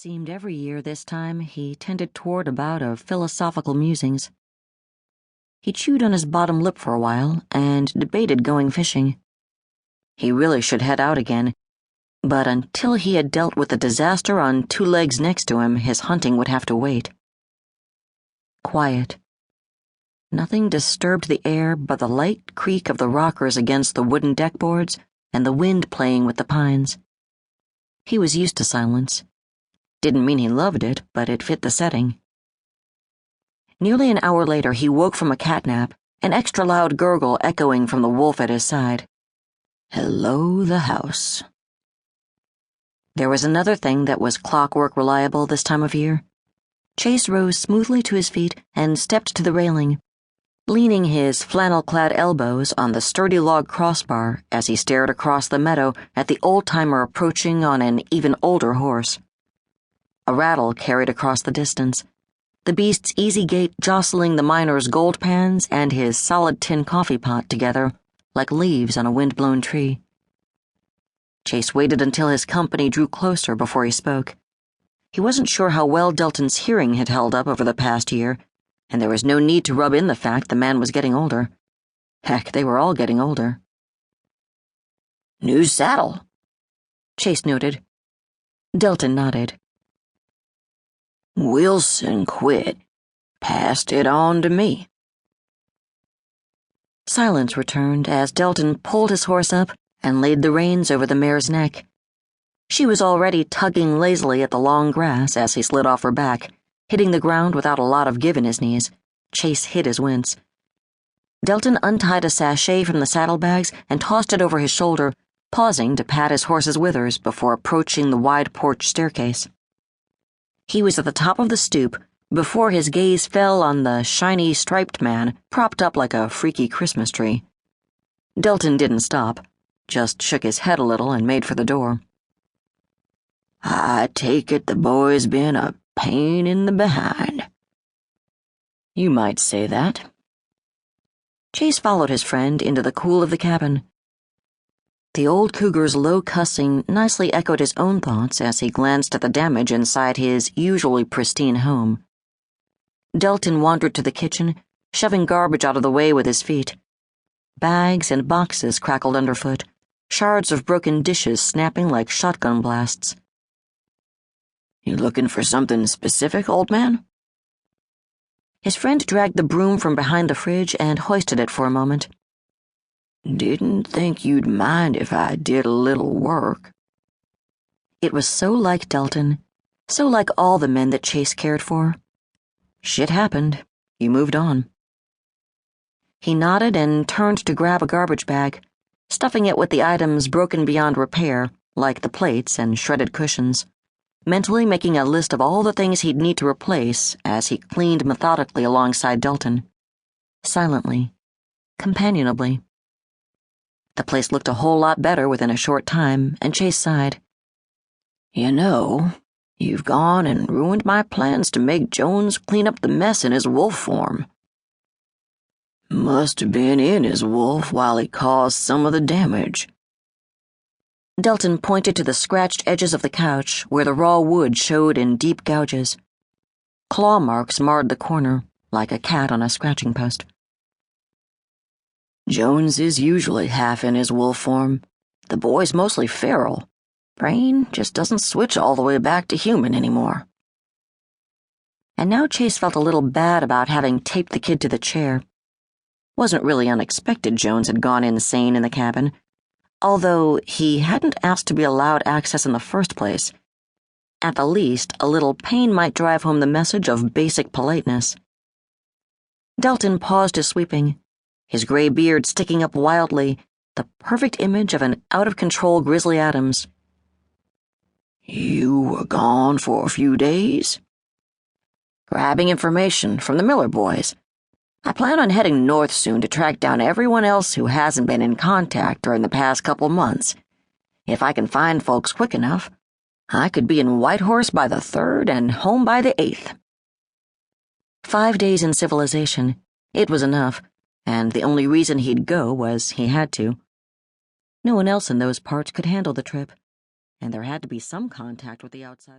seemed every year this time he tended toward a bout of philosophical musings. He chewed on his bottom lip for a while and debated going fishing. He really should head out again, but until he had dealt with the disaster on two legs next to him, his hunting would have to wait. Quiet. Nothing disturbed the air but the light creak of the rockers against the wooden deckboards and the wind playing with the pines. He was used to silence. Didn't mean he loved it, but it fit the setting. Nearly an hour later, he woke from a catnap, an extra loud gurgle echoing from the wolf at his side. Hello, the house. There was another thing that was clockwork reliable this time of year. Chase rose smoothly to his feet and stepped to the railing, leaning his flannel-clad elbows on the sturdy log crossbar as he stared across the meadow at the old-timer approaching on an even older horse. A rattle carried across the distance, the beast's easy gait jostling the miner's gold pans and his solid tin coffee pot together like leaves on a wind-blown tree. Chase waited until his company drew closer before he spoke. He wasn't sure how well Delton's hearing had held up over the past year, and there was no need to rub in the fact the man was getting older. Heck, they were all getting older. New saddle, Chase noted. Delton nodded. Wilson quit. Passed it on to me. Silence returned as Delton pulled his horse up and laid the reins over the mare's neck. She was already tugging lazily at the long grass as he slid off her back, hitting the ground without a lot of give in his knees. Chase hid his wince. Delton untied a sachet from the saddlebags and tossed it over his shoulder, pausing to pat his horse's withers before approaching the wide porch staircase. He was at the top of the stoop before his gaze fell on the shiny striped man propped up like a freaky Christmas tree. Delton didn't stop, just shook his head a little and made for the door. I take it the boy's been a pain in the behind. You might say that. Chase followed his friend into the cool of the cabin. The old cougar's low cussing nicely echoed his own thoughts as he glanced at the damage inside his usually pristine home. Delton wandered to the kitchen, shoving garbage out of the way with his feet. Bags and boxes crackled underfoot, shards of broken dishes snapping like shotgun blasts. You looking for something specific, old man? His friend dragged the broom from behind the fridge and hoisted it for a moment. Didn't think you'd mind if I did a little work. It was so like Delton, so like all the men that Chase cared for. Shit happened. You moved on. He nodded and turned to grab a garbage bag, stuffing it with the items broken beyond repair, like the plates and shredded cushions, mentally making a list of all the things he'd need to replace as he cleaned methodically alongside Delton. Silently, companionably. The place looked a whole lot better within a short time, and Chase sighed. You know, you've gone and ruined my plans to make Jones clean up the mess in his wolf form. Must have been in his wolf while he caused some of the damage. Delton pointed to the scratched edges of the couch where the raw wood showed in deep gouges. Claw marks marred the corner, like a cat on a scratching post. Jones is usually half in his wolf form. The boy's mostly feral. Brain just doesn't switch all the way back to human anymore. And now Chase felt a little bad about having taped the kid to the chair. Wasn't really unexpected Jones had gone insane in the cabin, although he hadn't asked to be allowed access in the first place. At the least, a little pain might drive home the message of basic politeness. Delton paused his sweeping, his gray beard sticking up wildly, the perfect image of an out-of-control Grizzly Adams. You were gone for a few days? Grabbing information from the Miller boys. I plan on heading north soon to track down everyone else who hasn't been in contact during the past couple months. If I can find folks quick enough, I could be in Whitehorse by the 3rd and home by the 8th. 5 days in civilization. It was enough, and the only reason he'd go was he had to. No one else in those parts could handle the trip, and there had to be some contact with the outside.